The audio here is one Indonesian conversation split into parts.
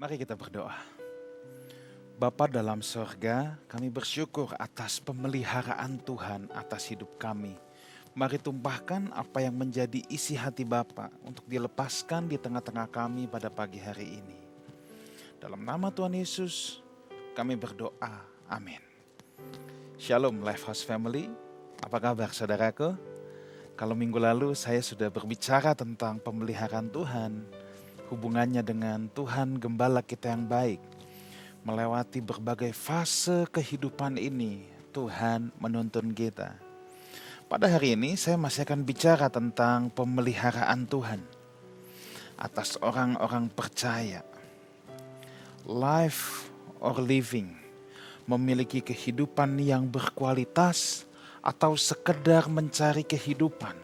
Mari kita berdoa. Bapa dalam sorga, kami bersyukur atas pemeliharaan Tuhan atas hidup kami. Mari tumpahkan apa yang menjadi isi hati Bapa untuk dilepaskan di tengah-tengah kami pada pagi hari ini. Dalam nama Tuhan Yesus, kami berdoa. Amin. Shalom Lifehouse Family, apa kabar saudaraku? Kalau minggu lalu saya sudah berbicara tentang pemeliharaan Tuhan, hubungannya dengan Tuhan Gembala kita yang baik. Melewati berbagai fase kehidupan ini, Tuhan menuntun kita. Pada hari ini saya masih akan bicara tentang pemeliharaan Tuhan atas orang-orang percaya. Life or living, memiliki kehidupan yang berkualitas atau sekedar mencari kehidupan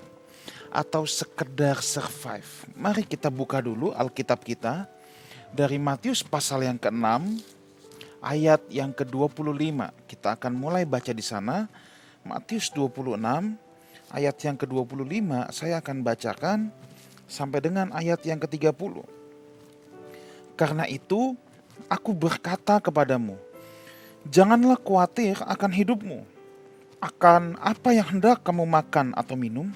atau sekedar survive. Mari kita buka dulu Alkitab kita dari Matius pasal yang ke-6 ayat yang ke-25. Kita akan mulai baca di sana. Matius 26 ayat yang ke-25 saya akan bacakan sampai dengan ayat yang ke-30. Karena itu aku berkata kepadamu, janganlah khawatir akan hidupmu, akan apa yang hendak kamu makan atau minum,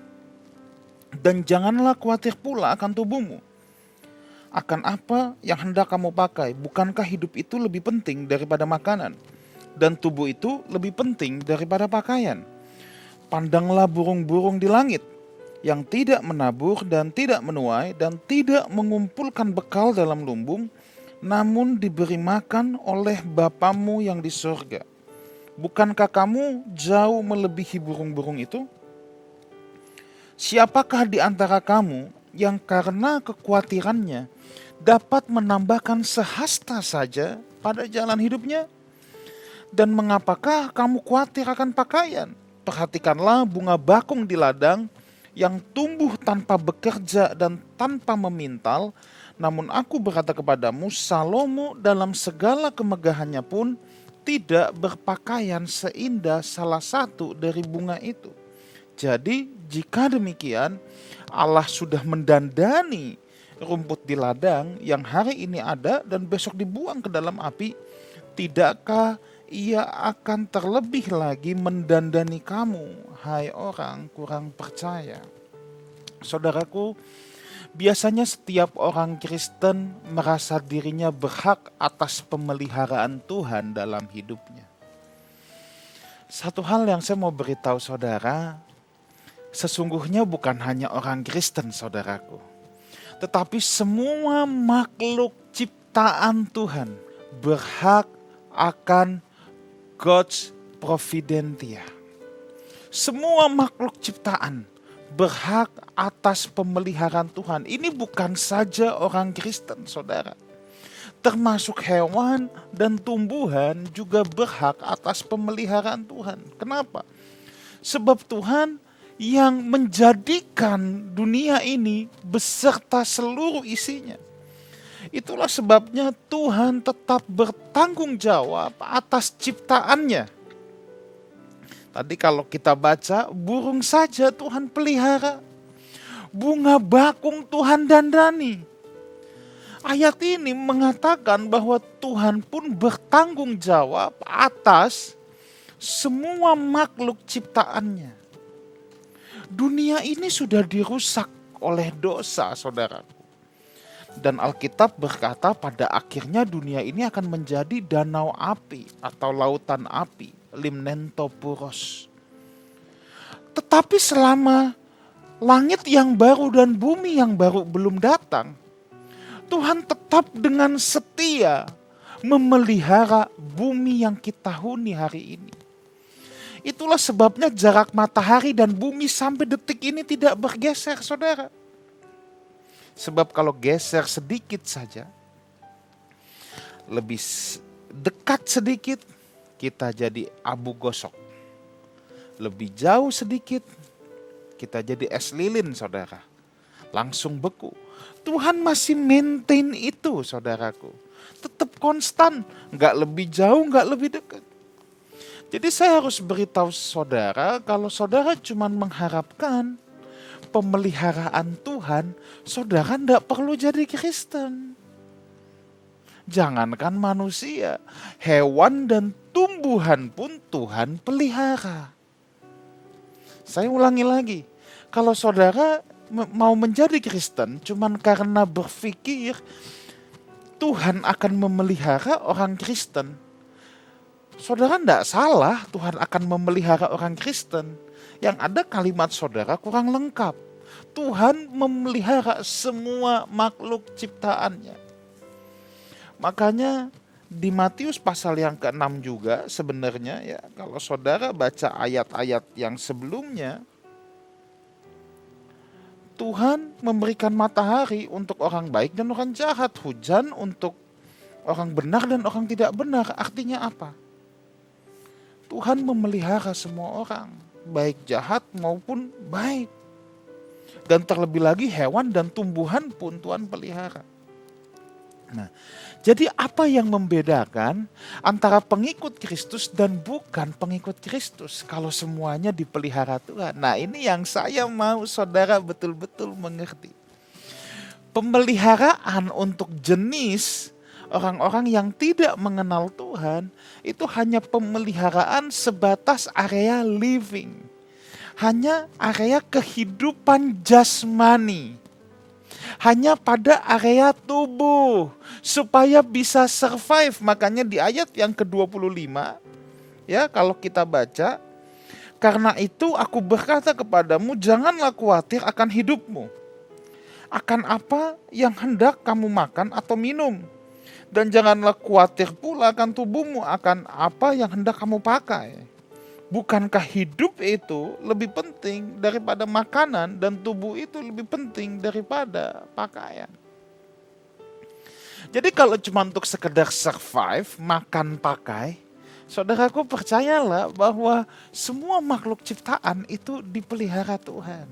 dan janganlah khawatir pula akan tubuhmu, akan apa yang hendak kamu pakai. Bukankah hidup itu lebih penting daripada makanan, dan tubuh itu lebih penting daripada pakaian? Pandanglah burung-burung di langit, yang tidak menabur dan tidak menuai dan tidak mengumpulkan bekal dalam lumbung, namun diberi makan oleh Bapamu yang di sorga. Bukankah kamu jauh melebihi burung-burung itu? Siapakah di antara kamu yang karena kekhawatirannya dapat menambahkan sehasta saja pada jalan hidupnya? Dan mengapakah kamu khawatir akan pakaian? Perhatikanlah bunga bakung di ladang yang tumbuh tanpa bekerja dan tanpa memintal. Namun aku berkata kepadamu, Salomo dalam segala kemegahannya pun tidak berpakaian seindah salah satu dari bunga itu. Jadi jika demikian, Allah sudah mendandani rumput di ladang yang hari ini ada dan besok dibuang ke dalam api, tidakkah Ia akan terlebih lagi mendandani kamu, hai orang kurang percaya? Saudaraku, biasanya setiap orang Kristen merasa dirinya berhak atas pemeliharaan Tuhan dalam hidupnya. Satu hal yang saya mau beritahu saudara, sesungguhnya bukan hanya orang Kristen saudaraku, tetapi semua makhluk ciptaan Tuhan berhak akan God's providentia. Semua makhluk ciptaan berhak atas pemeliharaan Tuhan. Ini bukan saja orang Kristen saudara, termasuk hewan dan tumbuhan juga berhak atas pemeliharaan Tuhan. Kenapa? Sebab Tuhan yang menjadikan dunia ini beserta seluruh isinya. Itulah sebabnya Tuhan tetap bertanggung jawab atas ciptaannya. Tadi kalau kita baca, burung saja Tuhan pelihara, bunga bakung Tuhan dandani. Ayat ini mengatakan bahwa Tuhan pun bertanggung jawab atas semua makhluk ciptaannya. Dunia ini sudah dirusak oleh dosa, saudaraku. Dan Alkitab berkata pada akhirnya dunia ini akan menjadi danau api atau lautan api, limnentopuros. Tetapi selama langit yang baru dan bumi yang baru belum datang, Tuhan tetap dengan setia memelihara bumi yang kita huni hari ini. Itulah sebabnya jarak matahari dan bumi sampai detik ini tidak bergeser, saudara. Sebab kalau geser sedikit saja, lebih dekat sedikit, kita jadi abu gosok. Lebih jauh sedikit, kita jadi es lilin, saudara. Langsung beku. Tuhan masih maintain itu, saudaraku. Tetap konstan, gak lebih jauh, gak lebih dekat. Jadi saya harus beritahu saudara, kalau saudara cuma mengharapkan pemeliharaan Tuhan, saudara tidak perlu jadi Kristen. Jangankan manusia, hewan dan tumbuhan pun Tuhan pelihara. Saya ulangi lagi, kalau saudara mau menjadi Kristen cuman karena berpikir Tuhan akan memelihara orang Kristen, saudara tidak salah, Tuhan akan memelihara orang Kristen. Yang ada kalimat saudara kurang lengkap. Tuhan memelihara semua makhluk ciptaannya. Makanya di Matius pasal yang ke-6 juga sebenarnya ya, kalau saudara baca ayat-ayat yang sebelumnya, Tuhan memberikan matahari untuk orang baik dan orang jahat, hujan untuk orang benar dan orang tidak benar. Artinya apa? Tuhan memelihara semua orang, baik jahat maupun baik. Dan terlebih lagi hewan dan tumbuhan pun Tuhan pelihara. Nah, jadi apa yang membedakan antara pengikut Kristus dan bukan pengikut Kristus kalau semuanya dipelihara Tuhan? Nah, ini yang saya mau saudara betul-betul mengerti. Pemeliharaan untuk jenis orang-orang yang tidak mengenal Tuhan itu hanya pemeliharaan sebatas area living. Hanya area kehidupan jasmani. Hanya pada area tubuh supaya bisa survive. Makanya di ayat yang ke-25 ya, kalau kita baca, karena itu aku berkata kepadamu, janganlah khawatir akan hidupmu, akan apa yang hendak kamu makan atau minum, dan janganlah khawatir pula akan tubuhmu, akan apa yang hendak kamu pakai. Bukankah hidup itu lebih penting daripada makanan dan tubuh itu lebih penting daripada pakaian? Jadi kalau cuma untuk sekedar survive, makan, pakai, saudaraku percayalah bahwa semua makhluk ciptaan itu dipelihara Tuhan.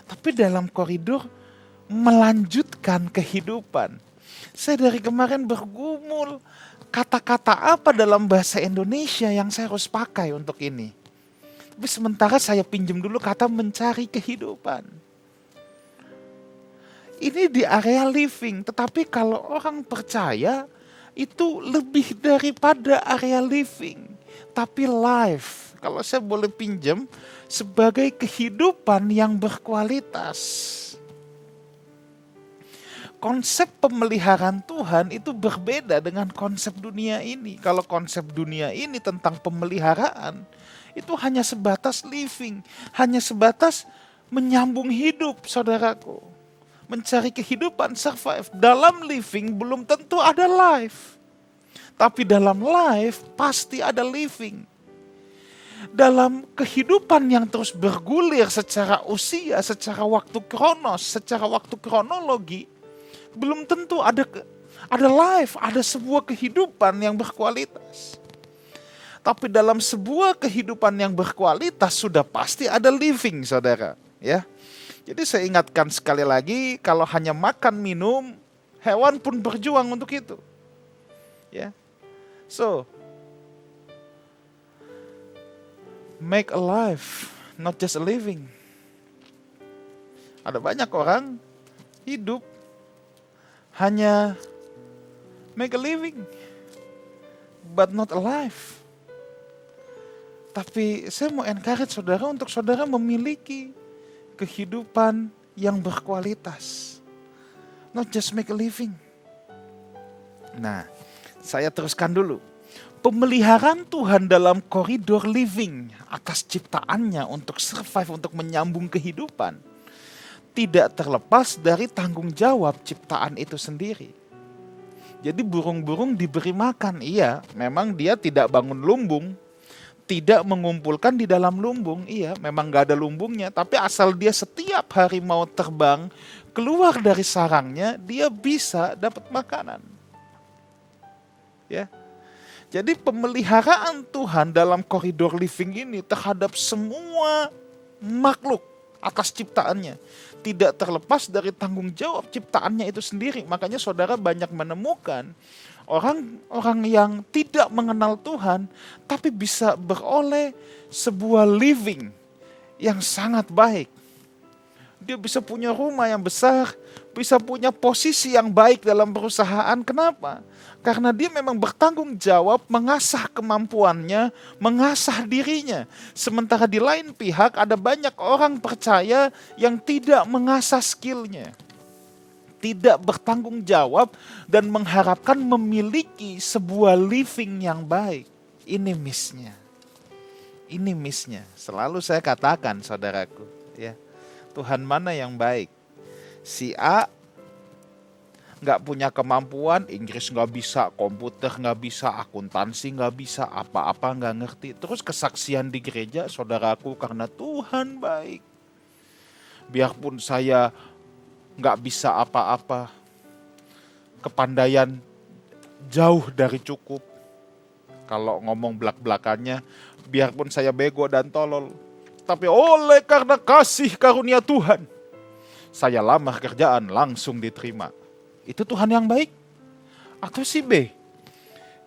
Tapi dalam koridor melanjutkan kehidupan. Saya dari kemarin bergumul, kata-kata apa dalam bahasa Indonesia yang saya harus pakai untuk ini. Tapi sementara saya pinjam dulu kata mencari kehidupan. Ini di area living, tetapi kalau orang percaya itu lebih daripada area living, tapi life. Kalau saya boleh pinjam, sebagai kehidupan yang berkualitas. Konsep pemeliharaan Tuhan itu berbeda dengan konsep dunia ini. Kalau konsep dunia ini tentang pemeliharaan, itu hanya sebatas living, hanya sebatas menyambung hidup, saudaraku. Mencari kehidupan, survive. Dalam living belum tentu ada life. Tapi dalam life pasti ada living. Dalam kehidupan yang terus bergulir secara usia, secara waktu kronos, secara waktu kronologi, belum tentu ada life, ada sebuah kehidupan yang berkualitas. Tapi dalam sebuah kehidupan yang berkualitas sudah pasti ada living, saudara. Ya, jadi saya ingatkan sekali lagi, kalau hanya makan minum, hewan pun berjuang untuk itu. Ya, so make a life, not just a living. Ada banyak orang hidup hanya make a living, but not alive. Tapi saya mau encourage saudara untuk saudara memiliki kehidupan yang berkualitas. Not just make a living. Nah, saya teruskan dulu. Pemeliharaan Tuhan dalam koridor living atas ciptaannya untuk survive, untuk menyambung kehidupan, tidak terlepas dari tanggung jawab ciptaan itu sendiri. Jadi burung-burung diberi makan, iya, memang dia tidak bangun lumbung, tidak mengumpulkan di dalam lumbung, iya, memang gak ada lumbungnya, tapi asal dia setiap hari mau terbang keluar dari sarangnya, dia bisa dapat makanan. Ya. Jadi pemeliharaan Tuhan dalam koridor living ini terhadap semua makhluk atas ciptaannya tidak terlepas dari tanggung jawab ciptaannya itu sendiri. Makanya saudara banyak menemukan orang-orang yang tidak mengenal Tuhan tapi bisa beroleh sebuah living yang sangat baik. Dia bisa punya rumah yang besar, bisa punya posisi yang baik dalam perusahaan. Kenapa? Karena dia memang bertanggung jawab mengasah kemampuannya, mengasah dirinya. Sementara di lain pihak ada banyak orang percaya yang tidak mengasah skillnya, tidak bertanggung jawab dan mengharapkan memiliki sebuah living yang baik. Ini miss-nya. Ini miss-nya. Selalu saya katakan, saudaraku, ya, Tuhan mana yang baik? Si A nggak punya kemampuan, Inggris nggak bisa, komputer nggak bisa, akuntansi nggak bisa, apa-apa nggak ngerti. Terus kesaksian di gereja, saudaraku, karena Tuhan baik. Biarpun saya nggak bisa apa-apa, kepandaian jauh dari cukup. Kalau ngomong belak-belakannya, biarpun saya bego dan tolol, tapi oleh karena kasih karunia Tuhan, saya lamar kerjaan langsung diterima. Itu Tuhan yang baik? Atau si B,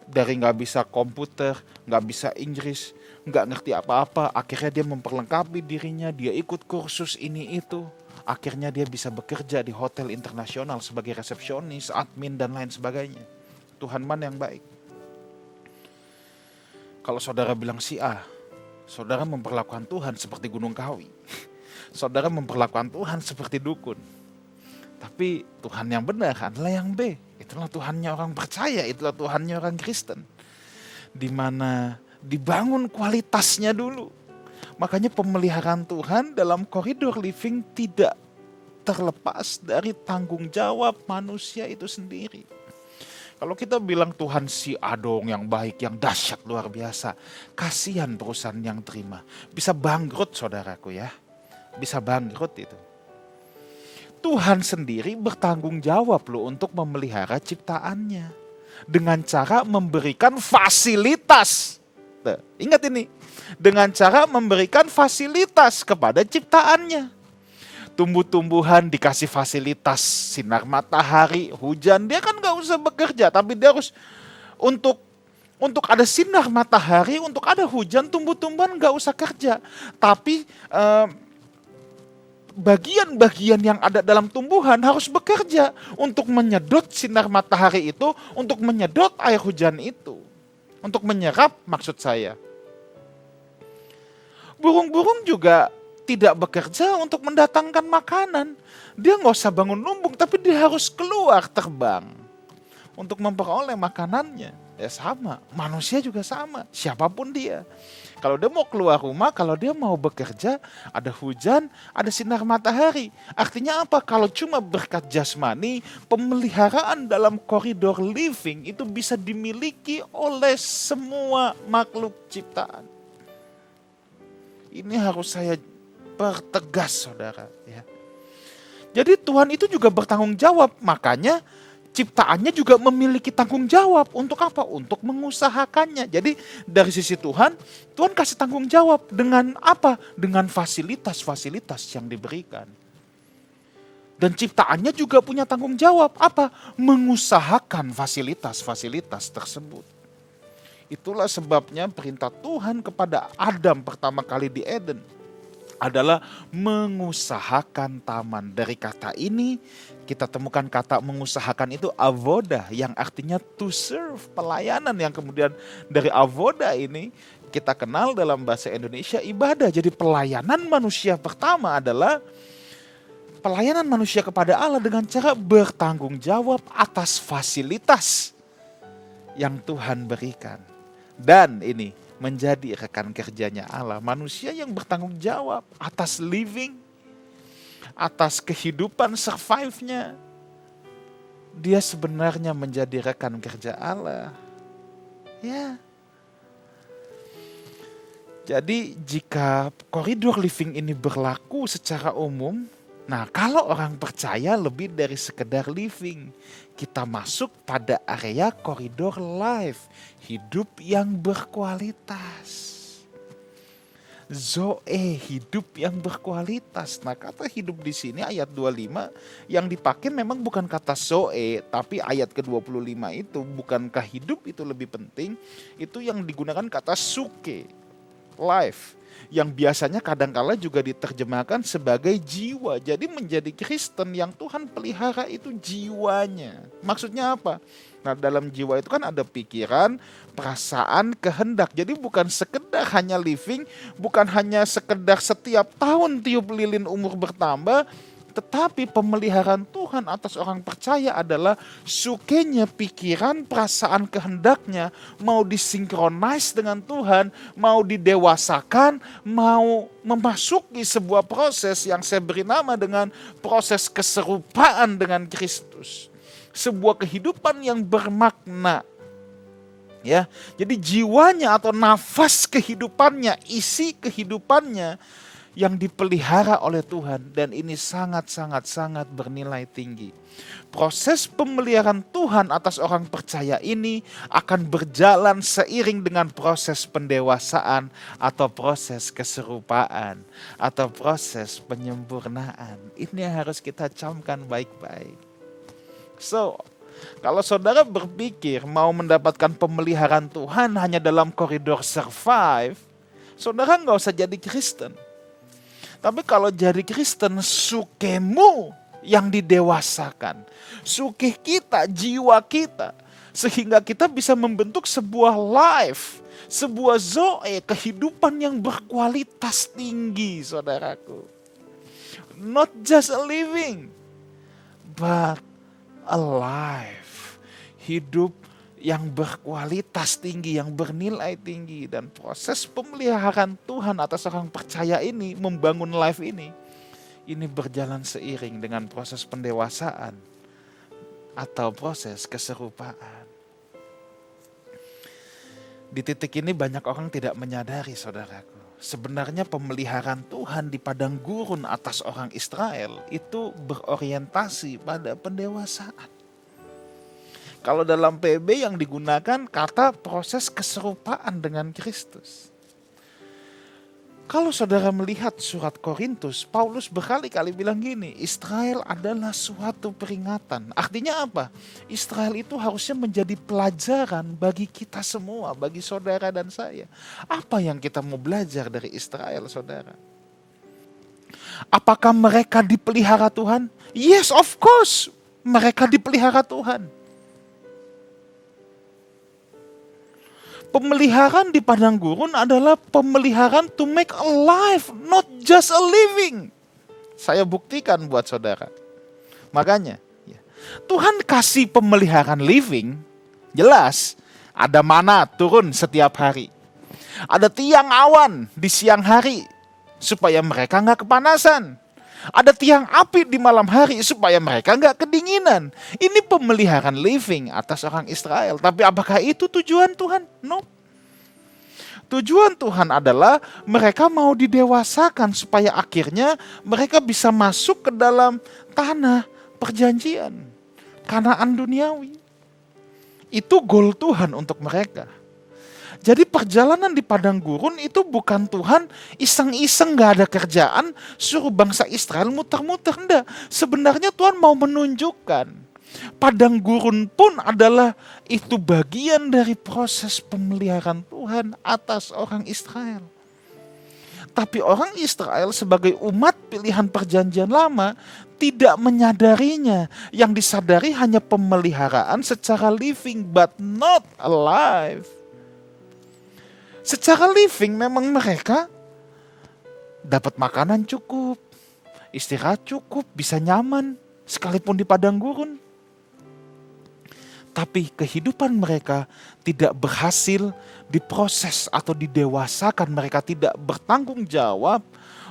dari nggak bisa komputer, nggak bisa Inggris, nggak ngerti apa-apa, akhirnya dia memperlengkapi dirinya, dia ikut kursus ini itu, akhirnya dia bisa bekerja di hotel internasional sebagai resepsionis, admin, dan lain sebagainya. Tuhan mana yang baik? Kalau saudara bilang si A, saudara memperlakukan Tuhan seperti Gunung Kawi. Saudara memperlakukan Tuhan seperti dukun. Tapi Tuhan yang benar adalah yang B. Itulah Tuhannya orang percaya, itulah Tuhannya orang Kristen. Di mana dibangun kualitasnya dulu. Makanya pemeliharaan Tuhan dalam koridor living tidak terlepas dari tanggung jawab manusia itu sendiri. Kalau kita bilang Tuhan si A dong yang baik, yang dahsyat luar biasa, kasihan perusahaan yang terima. Bisa bangkrut, saudaraku, ya. Bisa bangkrut itu. Tuhan sendiri bertanggung jawab loh untuk memelihara ciptaannya. Dengan cara memberikan fasilitas. Ingat ini. Dengan cara memberikan fasilitas kepada ciptaannya. Tumbuh-tumbuhan dikasih fasilitas sinar matahari, hujan, dia kan gak usah bekerja, tapi dia harus untuk ada sinar matahari, untuk ada hujan, tumbuh-tumbuhan gak usah kerja. Tapi bagian-bagian yang ada dalam tumbuhan harus bekerja untuk menyedot sinar matahari itu, untuk menyedot air hujan itu, untuk menyerap, maksud saya. Burung-burung juga tidak bekerja untuk mendatangkan makanan. Dia nggak usah bangun lumbung, tapi dia harus keluar terbang untuk memperoleh makanannya. Ya sama, manusia juga sama, siapapun dia. Kalau dia mau keluar rumah, kalau dia mau bekerja, ada hujan, ada sinar matahari. Artinya apa? Kalau cuma berkat jasmani, pemeliharaan dalam koridor living itu bisa dimiliki oleh semua makhluk ciptaan. Ini harus saya pertegas, saudara, ya. Jadi Tuhan itu juga bertanggung jawab, makanya ciptaannya juga memiliki tanggung jawab. Untuk apa? Untuk mengusahakannya. Jadi dari sisi Tuhan, Tuhan kasih tanggung jawab dengan apa? Dengan fasilitas-fasilitas yang diberikan. Dan ciptaannya juga punya tanggung jawab, apa? Mengusahakan fasilitas-fasilitas tersebut. Itulah sebabnya perintah Tuhan kepada Adam pertama kali di Eden adalah mengusahakan taman. Dari kata ini kita temukan kata mengusahakan itu avoda, yang artinya to serve, pelayanan, yang kemudian dari avoda ini kita kenal dalam bahasa Indonesia ibadah. Jadi pelayanan manusia pertama adalah pelayanan manusia kepada Allah dengan cara bertanggung jawab atas fasilitas yang Tuhan berikan. Dan ini menjadi rekan kerjanya Allah, manusia yang bertanggung jawab atas living, atas kehidupan, survive-nya. Dia sebenarnya menjadi rekan kerja Allah. Ya. Jadi jika koridor living ini berlaku secara umum, nah kalau orang percaya lebih dari sekedar living, kita masuk pada area koridor life, hidup yang berkualitas. Zoe, hidup yang berkualitas. Nah, kata hidup di sini ayat 25 yang dipakai memang bukan kata zoe, tapi ayat ke-25 itu bukankah hidup itu lebih penting? Itu yang digunakan kata suke life, yang biasanya kadangkala juga diterjemahkan sebagai jiwa. Jadi menjadi Kristen yang Tuhan pelihara itu jiwanya. Maksudnya apa? Nah, dalam jiwa itu kan ada pikiran, perasaan, kehendak. Jadi bukan sekedar hanya living, bukan hanya sekedar setiap tahun tiup lilin umur bertambah, tetapi pemeliharaan Tuhan atas orang percaya adalah sukenya pikiran, perasaan, kehendaknya mau disinkronize dengan Tuhan, mau didewasakan, mau memasuki sebuah proses yang saya beri nama dengan proses keserupaan dengan Kristus. Sebuah kehidupan yang bermakna. Ya, jadi jiwanya atau nafas kehidupannya, isi kehidupannya yang dipelihara oleh Tuhan, dan ini sangat bernilai tinggi. Proses pemeliharaan Tuhan atas orang percaya ini akan berjalan seiring dengan proses pendewasaan atau proses keserupaan atau proses penyempurnaan. Ini yang harus kita camkan baik-baik. So, kalau saudara berpikir mau mendapatkan pemeliharaan Tuhan hanya dalam koridor survive, saudara nggak usah jadi Kristen. Tapi kalau jadi Kristen, sukemu yang didewasakan. Sukih kita, jiwa kita. Sehingga kita bisa membentuk sebuah life, sebuah zoe, kehidupan yang berkualitas tinggi, saudaraku. Not just a living, but a life. Hidup yang berkualitas tinggi, yang bernilai tinggi. Dan proses pemeliharaan Tuhan atas orang percaya ini, membangun life ini berjalan seiring dengan proses pendewasaan atau proses keserupaan. Di titik ini banyak orang tidak menyadari, saudaraku. Sebenarnya pemeliharaan Tuhan di padang gurun atas orang Israel itu berorientasi pada pendewasaan. Kalau dalam PB yang digunakan kata proses keserupaan dengan Kristus. Kalau saudara melihat surat Korintus, Paulus berkali-kali bilang gini, Israel adalah suatu peringatan. Artinya apa? Israel itu harusnya menjadi pelajaran bagi kita semua, bagi saudara dan saya. Apa yang kita mau belajar dari Israel, saudara? Apakah mereka dipelihara Tuhan? Yes, of course. Mereka dipelihara Tuhan. Pemeliharaan di padang gurun adalah pemeliharaan to make a life, not just a living. Saya buktikan buat saudara. Makanya, Tuhan kasih pemeliharaan living, jelas ada mana turun setiap hari. Ada tiang awan di siang hari, supaya mereka nggak kepanasan. Ada tiang api di malam hari supaya mereka nggak kedinginan. Ini pemeliharaan living atas orang Israel. Tapi apakah itu tujuan Tuhan? No. Tujuan Tuhan adalah mereka mau didewasakan supaya akhirnya mereka bisa masuk ke dalam tanah perjanjian, Kanaan duniawi. Itu goal Tuhan untuk mereka. Jadi perjalanan di padang gurun itu bukan Tuhan iseng-iseng gak ada kerjaan suruh bangsa Israel muter-muter. Enggak. Sebenarnya Tuhan mau menunjukkan padang gurun pun adalah itu bagian dari proses pemeliharaan Tuhan atas orang Israel. Tapi orang Israel sebagai umat pilihan perjanjian lama tidak menyadarinya. Yang disadari hanya pemeliharaan secara living but not alive. Secara living memang mereka dapat makanan cukup, istirahat cukup, bisa nyaman sekalipun di padang gurun. Tapi kehidupan mereka tidak berhasil diproses atau didewasakan. Mereka tidak bertanggung jawab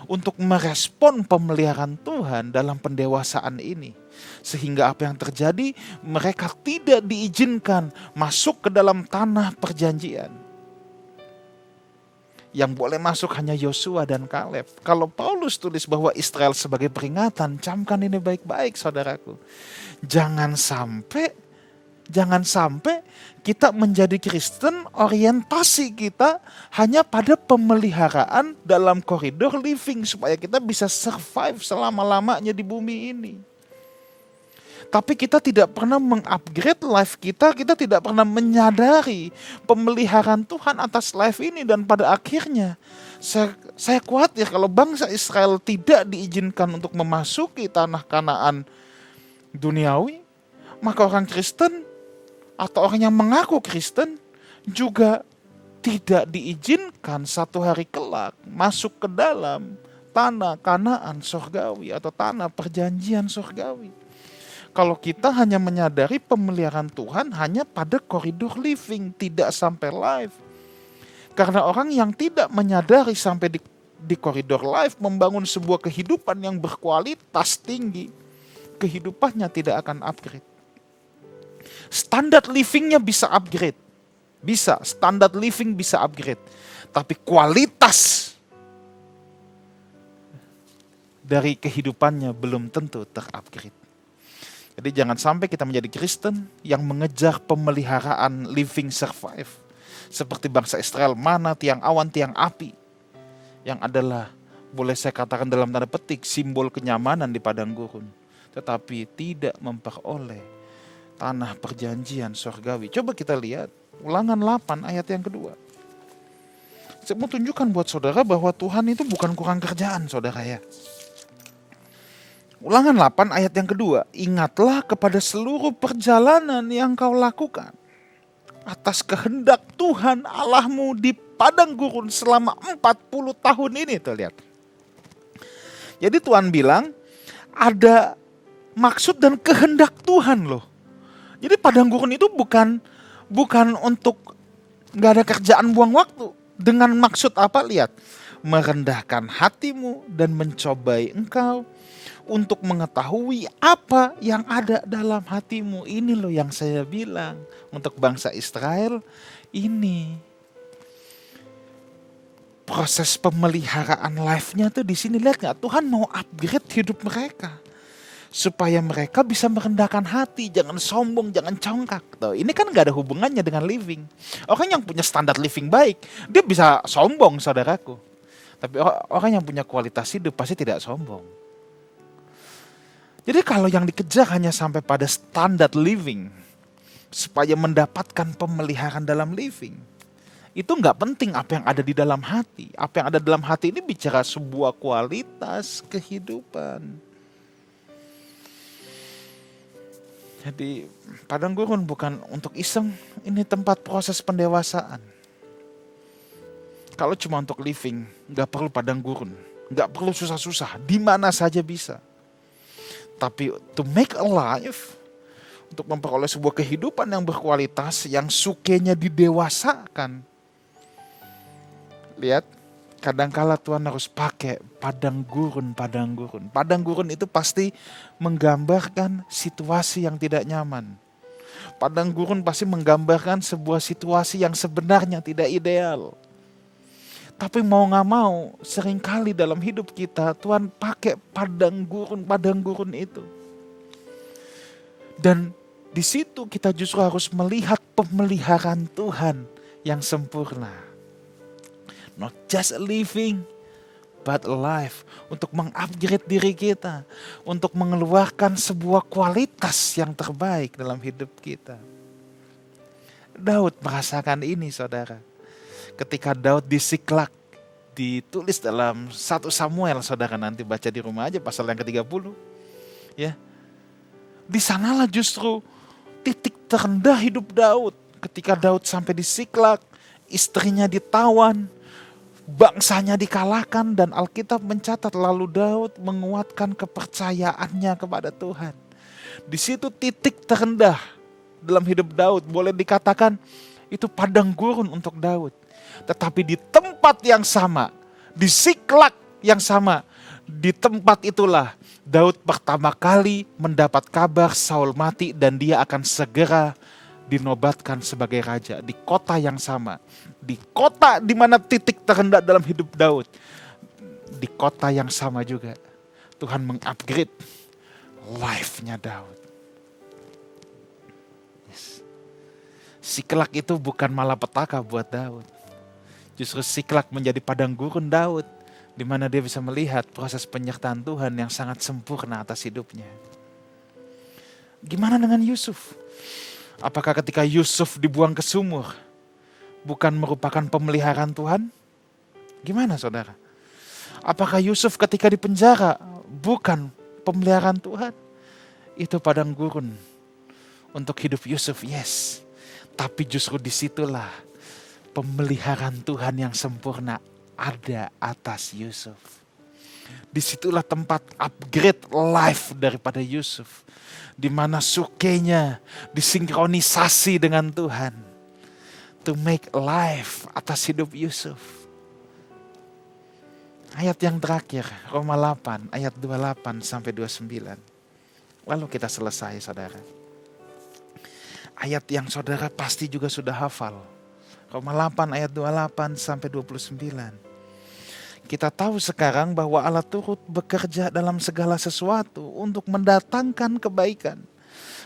untuk merespon pemeliharaan Tuhan dalam pendewasaan ini. Sehingga apa yang terjadi, mereka tidak diizinkan masuk ke dalam tanah perjanjian. Yang boleh masuk hanya Yosua dan Kaleb. Kalau Paulus tulis bahwa Israel sebagai peringatan, camkan ini baik-baik saudaraku. Jangan sampai kita menjadi Kristen, orientasi kita hanya pada pemeliharaan dalam koridor living supaya kita bisa survive selama-lamanya di bumi ini. Tapi kita tidak pernah mengupgrade life kita, kita tidak pernah menyadari pemeliharaan Tuhan atas life ini. Dan pada akhirnya saya khawatir kalau bangsa Israel tidak diizinkan untuk memasuki tanah Kanaan duniawi, maka orang Kristen atau orang yang mengaku Kristen juga tidak diizinkan satu hari kelak masuk ke dalam tanah Kanaan surgawi atau tanah perjanjian surgawi. Kalau kita hanya menyadari pemeliharaan Tuhan hanya pada koridor living, tidak sampai life. Karena orang yang tidak menyadari sampai di koridor life membangun sebuah kehidupan yang berkualitas tinggi, kehidupannya tidak akan upgrade. Standar livingnya bisa upgrade, bisa, standar living bisa upgrade, tapi kualitas dari kehidupannya belum tentu terupgrade. Jadi jangan sampai kita menjadi Kristen yang mengejar pemeliharaan living survive. Seperti bangsa Israel, mana tiang awan, tiang api. Yang adalah, boleh saya katakan dalam tanda petik, simbol kenyamanan di padang gurun. Tetapi tidak memperoleh tanah perjanjian surgawi. Coba kita lihat Ulangan 8 ayat yang kedua. Saya mau tunjukkan buat saudara bahwa Tuhan itu bukan kurang kerjaan, saudara ya. Ulangan 8 ayat yang kedua. Ingatlah kepada seluruh perjalanan yang kau lakukan atas kehendak Tuhan Allahmu di padang gurun selama 40 tahun ini. Tuh lihat. Jadi Tuhan bilang ada maksud dan kehendak Tuhan loh. Jadi padang gurun itu bukan untuk gak ada kerjaan buang waktu. Dengan maksud apa? Lihat. Merendahkan hatimu dan mencobai engkau untuk mengetahui apa yang ada dalam hatimu. Ini loh yang saya bilang untuk bangsa Israel. Ini proses pemeliharaan life-nya tuh di sini. Lihat nggak? Tuhan mau upgrade hidup mereka supaya mereka bisa merendahkan hati, jangan sombong, jangan congkak. Tuh, ini kan nggak ada hubungannya dengan living. Orang yang punya standar living baik, dia bisa sombong, saudaraku. Tapi orang yang punya kualitas hidup pasti tidak sombong. Jadi kalau yang dikejar hanya sampai pada standar living, supaya mendapatkan pemeliharaan dalam living, itu nggak penting apa yang ada di dalam hati. Apa yang ada dalam hati ini bicara sebuah kualitas kehidupan. Jadi padang gurun bukan untuk iseng, ini tempat proses pendewasaan. Kalau cuma untuk living, nggak perlu padang gurun, nggak perlu susah-susah, di mana saja bisa. Tapi to make a life, untuk memperoleh sebuah kehidupan yang berkualitas, yang sukenya didewasakan. Lihat, kadangkala Tuhan harus pakai padang gurun. Padang gurun itu pasti menggambarkan situasi yang tidak nyaman. Padang gurun pasti menggambarkan sebuah situasi yang sebenarnya tidak ideal. Tapi mau gak mau, seringkali dalam hidup kita Tuhan pakai padang gurun itu. Dan di situ kita justru harus melihat pemeliharaan Tuhan yang sempurna. Not just a living, but a life. Untuk mengupgrade diri kita. Untuk mengeluarkan sebuah kualitas yang terbaik dalam hidup kita. Daud merasakan ini, saudara. Ketika Daud di Siklak, ditulis dalam 1 Samuel, saudara nanti baca di rumah aja pasal yang ke-30. Ya. Di sanalah justru titik terendah hidup Daud. Ketika Daud sampai di Siklak, istrinya ditawan, bangsanya dikalahkan, dan Alkitab mencatat lalu Daud menguatkan kepercayaannya kepada Tuhan. Di situ titik terendah dalam hidup Daud, boleh dikatakan itu padang gurun untuk Daud. Tetapi di tempat yang sama, di Siklak yang sama, di tempat itulah Daud pertama kali mendapat kabar Saul mati dan dia akan segera dinobatkan sebagai raja. Di kota yang sama, di kota di mana titik terendah dalam hidup Daud, di kota yang sama juga Tuhan mengupgrade life-nya Daud. Yes. Siklak itu bukan malapetaka buat Daud. Justru Siklak menjadi padang gurun Daud, di mana dia bisa melihat proses penyertaan Tuhan yang sangat sempurna atas hidupnya. Gimana dengan Yusuf? Apakah ketika Yusuf dibuang ke sumur bukan merupakan pemeliharaan Tuhan? Gimana saudara? Apakah Yusuf ketika di penjara bukan pemeliharaan Tuhan? Itu padang gurun untuk hidup Yusuf, yes. Tapi justru disitulah pemeliharaan Tuhan yang sempurna ada atas Yusuf. Disitulah tempat upgrade life daripada Yusuf. Di mana sukenya disinkronisasi dengan Tuhan. To make life atas hidup Yusuf. Ayat yang terakhir, Roma 8 ayat 28 sampai 29. Lalu kita selesai saudara. Ayat yang saudara pasti juga sudah hafal. Roma 8 ayat 28 sampai 29. Kita tahu sekarang bahwa Allah turut bekerja dalam segala sesuatu untuk mendatangkan kebaikan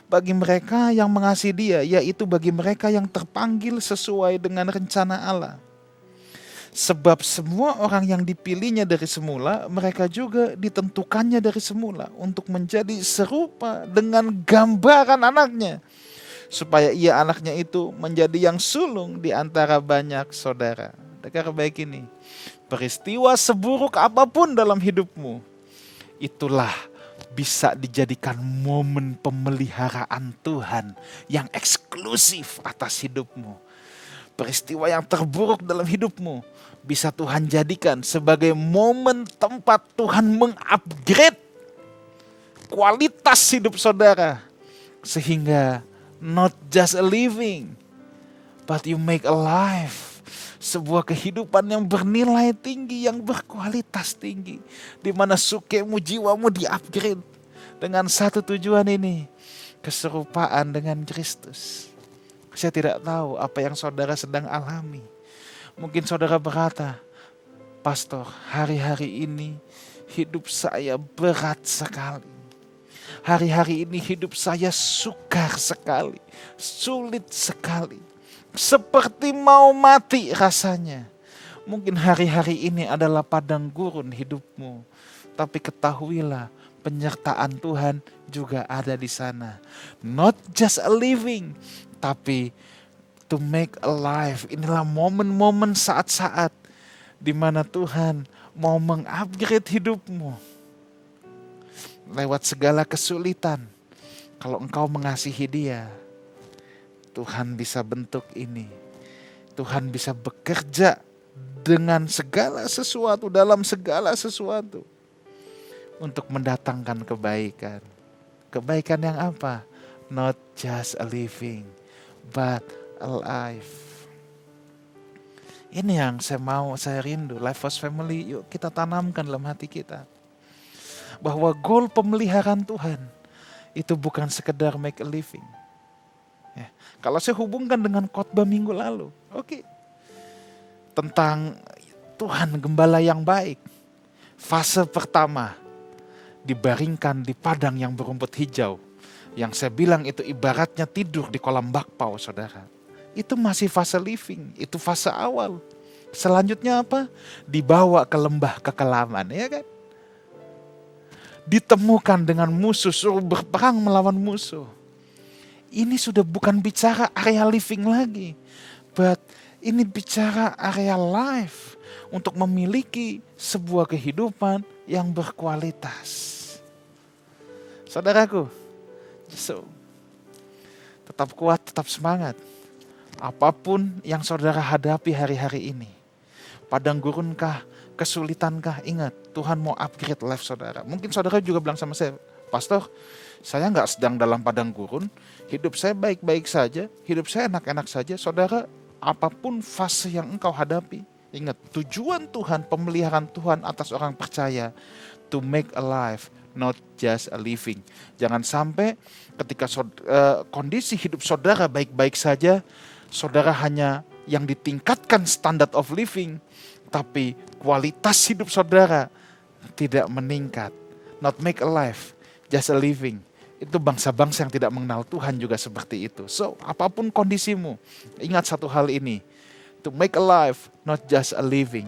bagi mereka yang mengasihi Dia, yaitu bagi mereka yang terpanggil sesuai dengan rencana Allah. Sebab semua orang yang dipilihnya dari semula, mereka juga ditentukannya dari semula untuk menjadi serupa dengan gambaran anaknya, supaya ia anaknya itu menjadi yang sulung di antara banyak saudara. Dengar baik ini, peristiwa seburuk apapun dalam hidupmu, itulah bisa dijadikan momen pemeliharaan Tuhan yang eksklusif atas hidupmu. Peristiwa yang terburuk dalam hidupmu bisa Tuhan jadikan sebagai momen tempat Tuhan mengupgrade kualitas hidup saudara. Sehingga not just a living, but you make a life. Sebuah kehidupan yang bernilai tinggi, yang berkualitas tinggi. Di mana sukemu, jiwamu di-upgrade dengan satu tujuan ini. Keserupaan dengan Kristus. Saya tidak tahu apa yang saudara sedang alami. Mungkin saudara berkata, Pastor, hari-hari ini hidup saya berat sekali. Hari-hari ini hidup saya sukar sekali, sulit sekali. Seperti mau mati rasanya. Mungkin hari-hari ini adalah padang gurun hidupmu. Tapi ketahuilah, penyertaan Tuhan juga ada di sana. Not just a living, tapi to make alive. Inilah momen-momen saat-saat di mana Tuhan mau mengupgrade hidupmu. Lewat segala kesulitan, kalau engkau mengasihi Dia, Tuhan bisa bentuk ini. Tuhan bisa bekerja dengan segala sesuatu, dalam segala sesuatu, untuk mendatangkan kebaikan. Kebaikan yang apa? Not just a living, but alive. Ini yang saya rindu. Life First Family, yuk kita tanamkan dalam hati kita. Bahwa goal pemeliharaan Tuhan itu bukan sekedar make a living. Ya, kalau saya hubungkan dengan khotbah minggu lalu, oke. Tentang Tuhan gembala yang baik. Fase pertama, dibaringkan di padang yang berumput hijau. Yang saya bilang itu ibaratnya tidur di kolam bakpao, saudara. Itu masih fase living, itu fase awal. Selanjutnya apa? Dibawa ke lembah kekelaman, ya kan? Ditemukan dengan musuh, suruh berperang melawan musuh. Ini sudah bukan bicara area living lagi, but ini bicara area life untuk memiliki sebuah kehidupan yang berkualitas. Saudaraku, tetap kuat, tetap semangat. Apapun yang saudara hadapi hari-hari ini, padang gurunkah, kesulitankah, ingat Tuhan mau upgrade life saudara. Mungkin saudara juga bilang sama saya, Pastor, saya gak sedang dalam padang gurun, hidup saya baik-baik saja, hidup saya enak-enak saja. Saudara, apapun fase yang engkau hadapi, ingat tujuan Tuhan, pemeliharaan Tuhan atas orang percaya, to make a life, not just a living. Jangan sampai ketika kondisi hidup saudara baik-baik saja, saudara hanya yang ditingkatkan standard of living, tapi kualitas hidup saudara tidak meningkat. Not make a life, just a living. Itu bangsa-bangsa yang tidak mengenal Tuhan juga seperti itu. So, apapun kondisimu, ingat satu hal ini. To make a life, not just a living.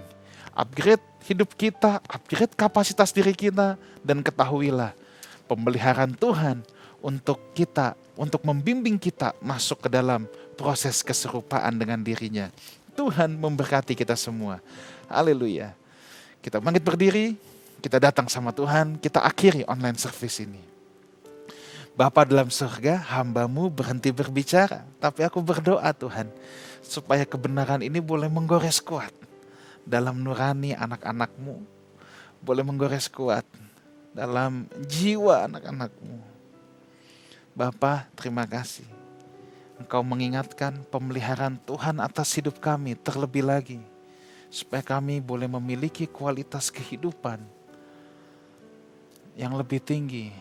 Upgrade hidup kita, upgrade kapasitas diri kita, dan ketahuilah pemeliharaan Tuhan untuk membimbing kita masuk ke dalam proses keserupaan dengan dirinya. Tuhan memberkati kita semua. Haleluya. Kita bangkit berdiri, kita datang sama Tuhan, kita akhiri online service ini. Bapa dalam surga, hamba-Mu berhenti berbicara, tapi aku berdoa Tuhan, supaya kebenaran ini boleh menggores kuat dalam nurani anak-anak-Mu, boleh menggores kuat dalam jiwa anak-anak-Mu. Bapa, terima kasih. Engkau mengingatkan pemeliharaan Tuhan atas hidup kami terlebih lagi, supaya kami boleh memiliki kualitas kehidupan yang lebih tinggi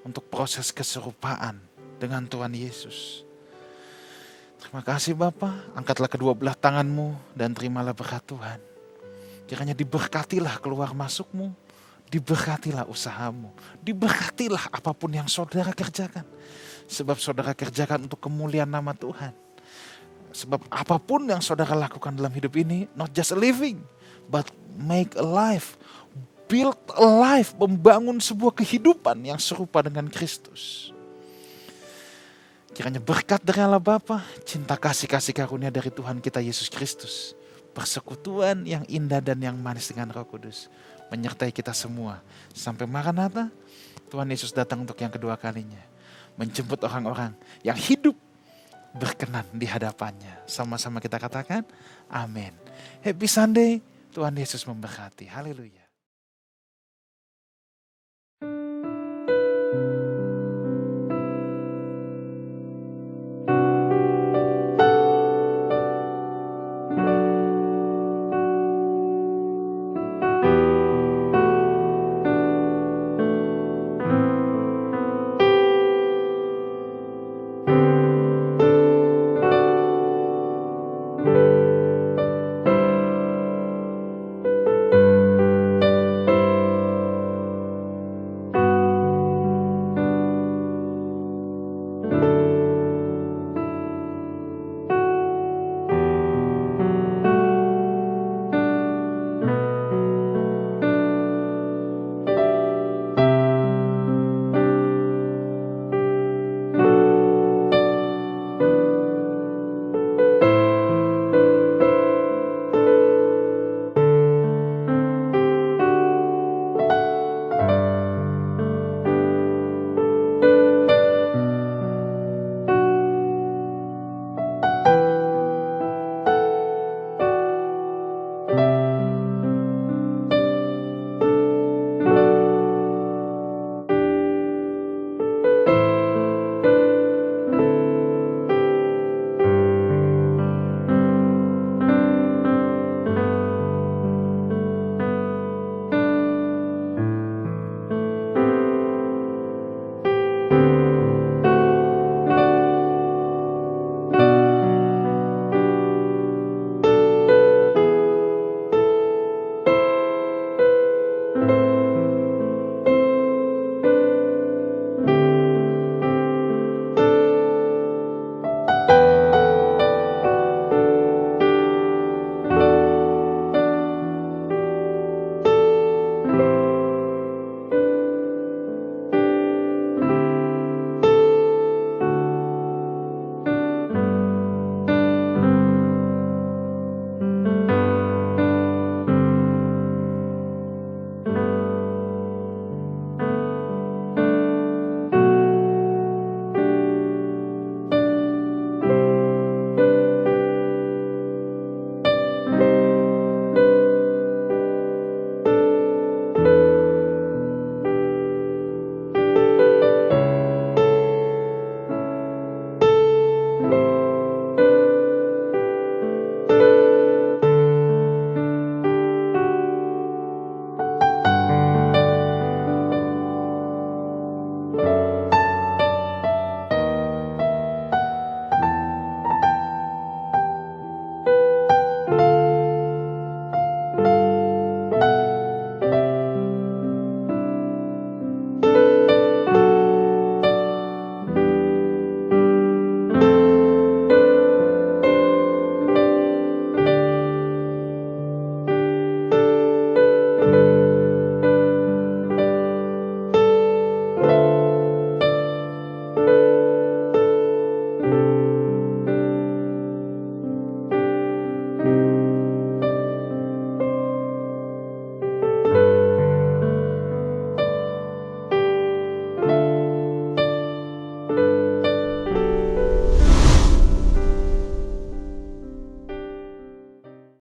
untuk proses keserupaan dengan Tuhan Yesus. Terima kasih Bapa, angkatlah kedua belah tangan-Mu dan terimalah berkat Tuhan. Kiranya diberkatilah keluar masuk-Mu, diberkatilah usahamu, diberkatilah apapun yang saudara kerjakan. Sebab saudara kerjakan untuk kemuliaan nama Tuhan. Sebab apapun yang saudara lakukan dalam hidup ini, not just a living, but make a life, build a life, membangun sebuah kehidupan yang serupa dengan Kristus. Kiranya berkat dari Allah Bapa, cinta kasih karunia dari Tuhan kita Yesus Kristus, persekutuan yang indah dan yang manis dengan Roh Kudus menyertai kita semua sampai Maranatha. Tuhan Yesus datang untuk yang kedua kalinya, menjemput orang-orang yang hidup berkenan di hadapannya. Sama-sama kita katakan amin. Happy Sunday, Tuhan Yesus memberkati. Haleluya.